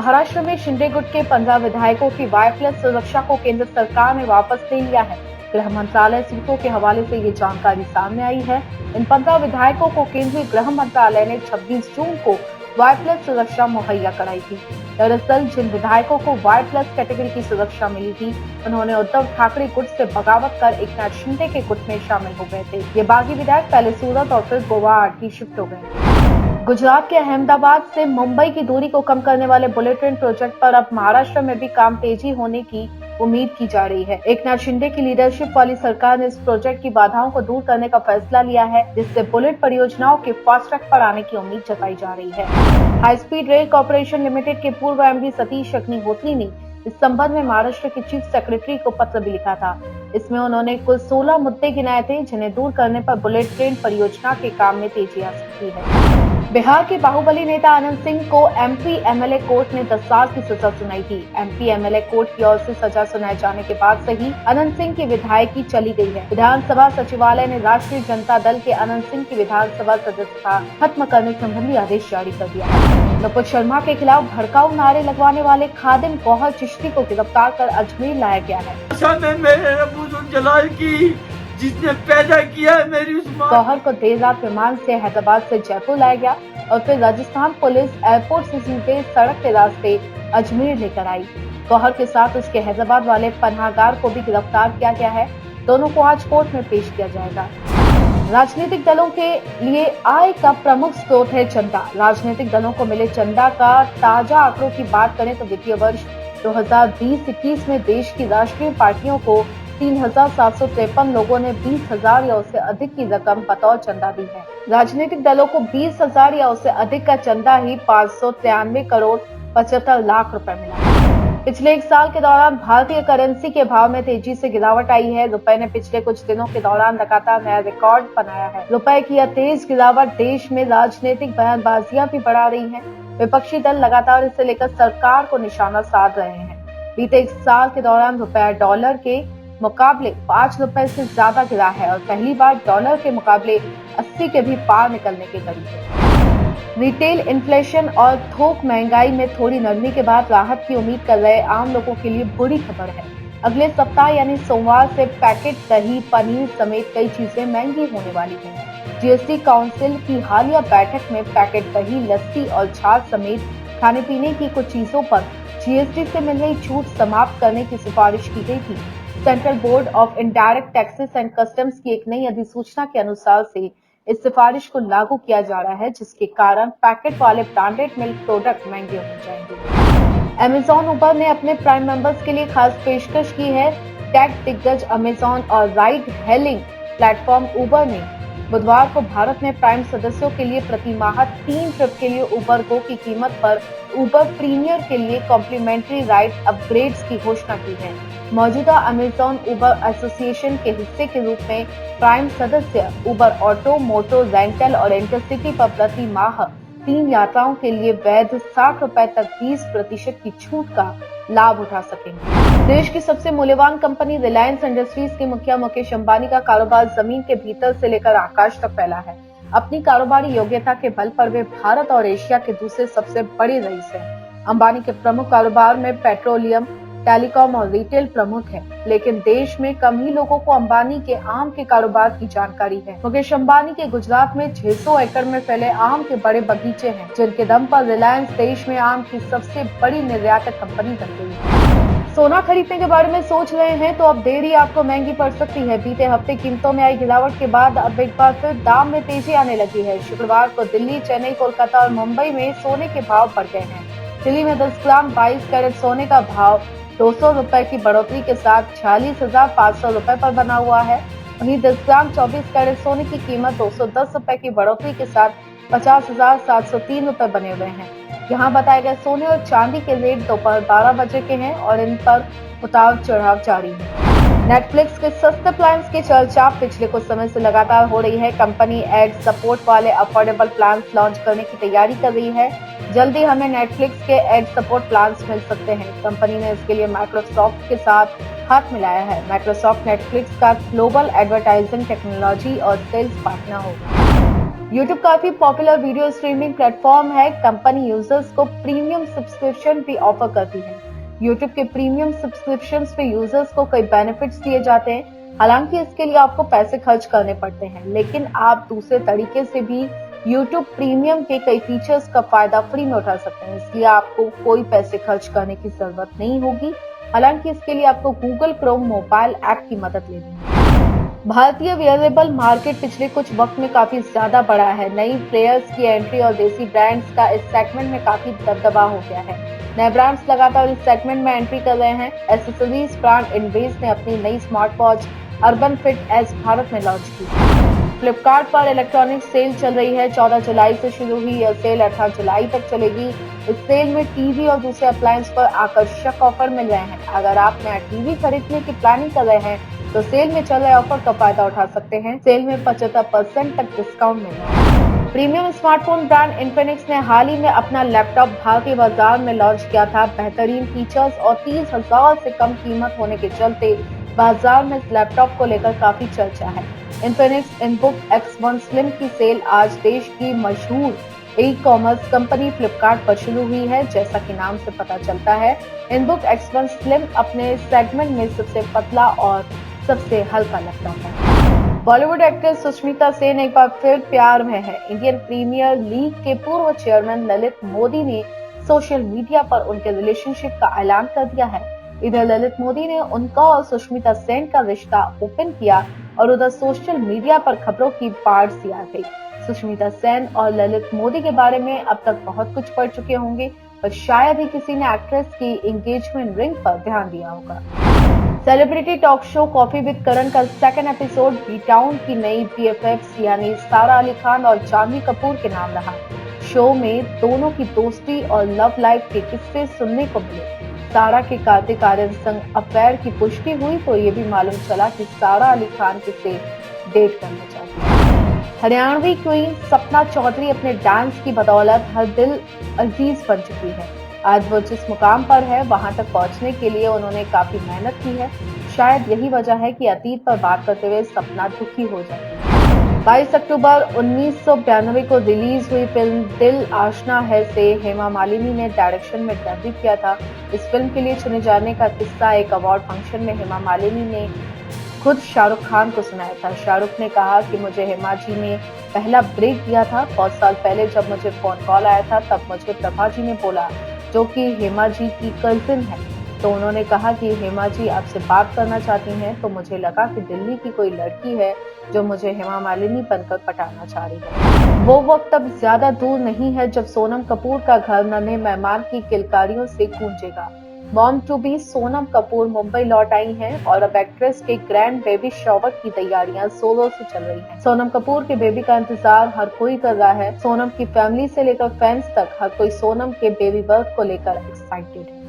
महाराष्ट्र में शिंदे गुट के 15 विधायकों की वायरलेस सुरक्षा को केंद्र सरकार ने वापस ले लिया है। गृह मंत्रालय सूत्रों के हवाले से ये जानकारी सामने आई है। इन 15 विधायकों को केंद्रीय गृह मंत्रालय ने 26 जून को वायरलेस सुरक्षा मुहैया कराई थी। दरअसल जिन विधायकों को वायरलेस कैटेगरी की सुरक्षा मिली थी, उन्होंने उद्धव ठाकरे गुट से बगावत कर एकनाथ शिंदे के गुट में शामिल हो गए थे। ये बागी विधायक पहले सूरत और फिर गोवा की शिफ्ट हो गए। गुजरात के अहमदाबाद से मुंबई की दूरी को कम करने वाले बुलेट ट्रेन प्रोजेक्ट पर अब महाराष्ट्र में भी काम तेजी होने की उम्मीद की जा रही है। एकनाथ शिंदे की लीडरशिप वाली सरकार ने इस प्रोजेक्ट की बाधाओं को दूर करने का फैसला लिया है, जिससे बुलेट परियोजनाओं के फास्ट ट्रैक पर आने की उम्मीद जताई जा रही है। High speed rail corporation limited के पूर्व एमडी सतीश अग्निहोत्री ने इस संबंध में महाराष्ट्र के चीफ सेक्रेटरी को पत्र भी लिखा था। इसमें उन्होंने कुल 16 मुद्दे गिनाए थे, जिन्हें दूर करने पर बुलेट ट्रेन परियोजना के काम में तेजी आ सकती है। बिहार के बाहुबली नेता अनंत सिंह को एमपी एमएलए कोर्ट ने 10 साल की सजा सुनाई थी। एमपी एमएलए कोर्ट की ओर से सजा सुनाए जाने के बाद से ही अनंत सिंह की विधायकी चली गई है। विधानसभा सचिवालय ने राष्ट्रीय जनता दल के अनंत सिंह की विधानसभा सदस्यता खत्म करने संबंधी आदेश जारी कर दिया है। नुपुर शर्मा के खिलाफ भड़काऊ नारे लगवाने वाले खादिम गौहर चिश्ती को गिरफ्तार कर अजमेर लाया गया है। जिसने पैदा किया है मेरी उस मां। गौहर को देर रात विमान से हैदराबाद से जयपुर लाया गया और फिर राजस्थान पुलिस एयरपोर्ट से सीधे सड़क के रास्ते अजमेर लेकर आई। गौहर के साथ उसके हैदराबाद वाले पनाहगार को भी गिरफ्तार किया गया है। दोनों को आज कोर्ट में पेश किया जाएगा। राजनीतिक दलों के लिए आय का प्रमुख स्रोत है चंदा। राजनीतिक दलों को मिले चंदा का ताजा आंकड़ों की बात करें तो वित्तीय वर्ष 2020-21 में देश की राष्ट्रीय पार्टियों को 3,753 लोगों ने 20,000 या उससे अधिक की रकम बतौर चंदा दी है। राजनीतिक दलों को 20,000 या उससे अधिक का चंदा ही 593 करोड़ 75 लाख रुपए मिला। पिछले एक साल के दौरान भारतीय करेंसी के भाव में तेजी से गिरावट आई है। रुपए ने पिछले कुछ दिनों के दौरान लगातार नया रिकॉर्ड बनाया है। रुपए की यह तेज गिरावट देश में राजनीतिक बयानबाजियां भी बढ़ा रही है। विपक्षी दल लगातार इसे लेकर सरकार को निशाना साध रहे हैं। बीते एक साल के दौरान रुपया डॉलर के मुकाबले 5 रुपए से ज्यादा गिरा है और पहली बार डॉलर के मुकाबले 80 के भी पार निकलने के करीब है। रिटेल इन्फ्लेशन और थोक महंगाई में थोड़ी नरमी के बाद राहत की उम्मीद कर रहे आम लोगों के लिए बुरी खबर है। अगले सप्ताह यानी सोमवार से पैकेट दही, पनीर समेत कई चीजें महंगी होने वाली हैं। जीएसटी काउंसिल की हालिया बैठक में पैकेट दही, लस्सी और छाछ समेत खाने पीने की कुछ चीजों पर जीएसटी से मिल रही छूट समाप्त करने की सिफारिश की गई थी। Central board of indirect taxes and customs की एक नई अधिसूचना के अनुसार से इस सिफारिश को लागू किया जा रहा है, जिसके कारण पैकेट वाले ब्रांडेड मिल्क प्रोडक्ट महंगे हो जाएंगे। अमेजॉन उबर ने अपने प्राइम मेंबर्स के लिए खास पेशकश की है। टेक दिग्गज अमेजॉन और राइड हेलिंग प्लेटफॉर्म उबर ने बुधवार को भारत में प्राइम सदस्यों के लिए प्रति माह 3 ट्रिप के लिए उबर गो की कीमत पर उबर प्रीमियर के लिए कॉम्प्लीमेंट्री राइड अपग्रेड्स की घोषणा की है। मौजूदा अमेजॉन उबर एसोसिएशन के हिस्से के रूप में प्राइम सदस्य उबर ऑटो, मोटो, रेंटल और इंटरसिटी पर प्रति माह 3 यात्राओं के लिए वैध 60 रुपए तक 20% की छूट का लाभ उठा सकेंगे। देश की सबसे मूल्यवान कंपनी रिलायंस इंडस्ट्रीज के मुखिया मुकेश अंबानी का कारोबार जमीन के भीतर से लेकर आकाश तक फैला है। अपनी कारोबारी योग्यता के बल पर वे भारत और एशिया के दूसरे सबसे बड़े रईस हैं। अंबानी के प्रमुख कारोबार में पेट्रोलियम, टेलीकॉम और रिटेल प्रमुख है, लेकिन देश में कम ही लोगों को अंबानी के आम के कारोबार की जानकारी है। मुकेश अंबानी के गुजरात में 600 एकड़ में फैले आम के बड़े बगीचे हैं, जिनके दम पर रिलायंस देश में आम की सबसे बड़ी निर्यातक कंपनी बन गई है। सोना खरीदने के बारे में सोच रहे हैं तो अब देरी आपको महंगी पड़ सकती है। बीते हफ्ते कीमतों में आई गिरावट के बाद अब एक बार फिर दाम में तेजी आने लगी है। शुक्रवार को दिल्ली, चेन्नई, कोलकाता और मुंबई में सोने के भाव बढ़ गए हैं। दिल्ली में 10 ग्राम 22 कैरेट सोने का भाव 200 रुपए की बढ़ोतरी के साथ 46,500 रुपए पर बना हुआ है। वहीं 10 ग्राम 24 कैरेट सोने की कीमत 210 रुपए की बढ़ोतरी के साथ 50,703 रुपए बने हुए हैं। यहाँ बताए गए सोने और चांदी के रेट दोपहर 12 बजे के हैं और इन पर उतार चढ़ाव जारी है। नेटफ्लिक्स के सस्ते प्लान्स की चर्चा पिछले कुछ समय से लगातार हो रही है। कंपनी एड सपोर्ट वाले अफोर्डेबल प्लान्स लॉन्च करने की तैयारी कर रही है। जल्दी हमें नेटफ्लिक्स के एड सपोर्ट प्लान्स मिल सकते हैं। कंपनी ने इसके लिए माइक्रोसॉफ्ट के साथ हाथ मिलाया है। माइक्रोसॉफ्ट नेटफ्लिक्स का ग्लोबल एडवर्टाइजिंग टेक्नोलॉजी और सेल्स पार्टनर होगा। YouTube काफी पॉपुलर वीडियो स्ट्रीमिंग प्लेटफॉर्म है। कंपनी यूजर्स को प्रीमियम सब्सक्रिप्शन भी ऑफर करती है। YouTube के प्रीमियम सब्सक्रिप्शंस पे यूजर्स को कई बेनिफिट्स दिए जाते हैं। हालांकि इसके लिए आपको पैसे खर्च करने पड़ते हैं, लेकिन आप दूसरे तरीके से भी YouTube प्रीमियम के कई फीचर्स का फायदा फ्री में उठा सकते हैं। इसलिए आपको कोई पैसे खर्च करने की जरूरत नहीं होगी। हालांकि इसके लिए आपको Google Chrome मोबाइल ऐप की मदद लेनी है। भारतीय वेयरेबल मार्केट पिछले कुछ वक्त में काफी ज्यादा बढ़ा है। नई प्लेयर्स की एंट्री और देसी ब्रांड्स का इस सेगमेंट में काफी दबदबा हो गया है। नए ब्रांड्स लगातार इस सेगमेंट में एंट्री कर रहे हैं। एसेसरीज ब्रांड इनवेज ने अपनी नई smart watch urban fit S Bharat में लॉन्च की। फ्लिपकार्ट पर इलेक्ट्रॉनिक सेल चल रही है। 14 जुलाई से शुरू हुई यह सेल 18 जुलाई तक चलेगी। इस सेल में टीवी और दूसरे अप्लायंस पर आकर्षक ऑफर मिल रहे हैं। अगर आप नया टीवी खरीदने की प्लानिंग कर रहे हैं तो सेल में चल रहे ऑफर का फायदा उठा सकते हैं। सेल में 75% तक डिस्काउंट मिल रहा है। प्रीमियम स्मार्टफोन ब्रांड इन्फिनिक्स ने हाल ही में अपना लैपटॉप भारतीय बाजार में लॉन्च किया था। बेहतरीन फीचर्स और 30,000 से कम कीमत होने के चलते बाजार में इस लैपटॉप को लेकर काफी चर्चा है। इन्फिनिक्स इनबुक X1 स्लिम की सेल आज देश की मशहूर ई-कॉमर्स कंपनी फ्लिपकार्ट पर शुरू हुई है। जैसा कि नाम से पता चलता है, इनबुक X1 स्लिम अपने सेगमेंट में सबसे पतला और सबसे हल्का लैपटॉप है। बॉलीवुड एक्ट्रेस सुष्मिता सेन एक बार फिर प्यार में है। इंडियन प्रीमियर लीग के पूर्व चेयरमैन ललित मोदी ने सोशल मीडिया पर उनके रिलेशनशिप का ऐलान कर दिया है। इधर ललित मोदी ने उनका और सुष्मिता सेन का रिश्ता ओपन किया और उधर सोशल मीडिया पर खबरों की बाढ़ सी आ गई। सुष्मिता सेन और ललित मोदी के बारे में अब तक बहुत कुछ पढ़ चुके होंगे, पर शायद ही किसी ने एक्ट्रेस की एंगेजमेंट रिंग पर ध्यान दिया होगा। Celebrity talk show Koffee with Karan का सेकंड एपिसोड बी टाउन की नई BFFs यानी सारा अली खान और जानवी कपूर के नाम रहा। शो में दोनों की दोस्ती और लव लाइफ के किस्से सुनने को मिले। सारा के कार्तिक आर्यन संग अफेयर की पुष्टि हुई तो ये भी मालूम चला कि सारा अली खान किसे डेट करना चाहती है। हरियाणवी क्वीन सपना चौधरी अपने डांस की बदौलत हर दिल अजीज बन चुकी है। आज वो जिस मुकाम पर है वहां तक पहुंचने के लिए उन्होंने काफी मेहनत की है। शायद यही वजह है कि अतीत पर बात करते हुए सपना दुखी हो जाती है। 22 अक्टूबर 1992 को रिलीज हुई फिल्म दिल आशना है से हेमा मालिनी ने डायरेक्शन में डेब्यू किया था। इस फिल्म के लिए चुने जाने का किस्सा एक अवार्ड फंक्शन में हेमा मालिनी ने खुद शाहरुख खान को सुनाया था। शाहरुख ने कहा कि मुझे हेमा जी ने पहला ब्रेक दिया था। बहुत साल पहले जब मुझे फोन कॉल आया था तब मुझे प्रभा जी ने बोला, जो कि हेमा जी की कजिन है, तो उन्होंने कहा कि हेमा जी आपसे बात करना चाहती हैं। तो मुझे लगा कि दिल्ली की कोई लड़की है जो मुझे हेमा मालिनी बनकर पटाना चाह रही है। वो वक्त अब ज्यादा दूर नहीं है जब सोनम कपूर का घर नन्हे मेहमान की किलकारियों से गूंजेगा। Mom to be Sonam Kapoor Mumbai लौट आई हैं और अब एक्ट्रेस के ग्रैंड बेबी शॉवर की तैयारियां जोरों से चल रही हैं। सोनम कपूर के बेबी का इंतजार हर कोई कर रहा है। सोनम की फैमिली से लेकर फैंस तक हर कोई सोनम के बेबी बर्थ को लेकर एक्साइटेड है।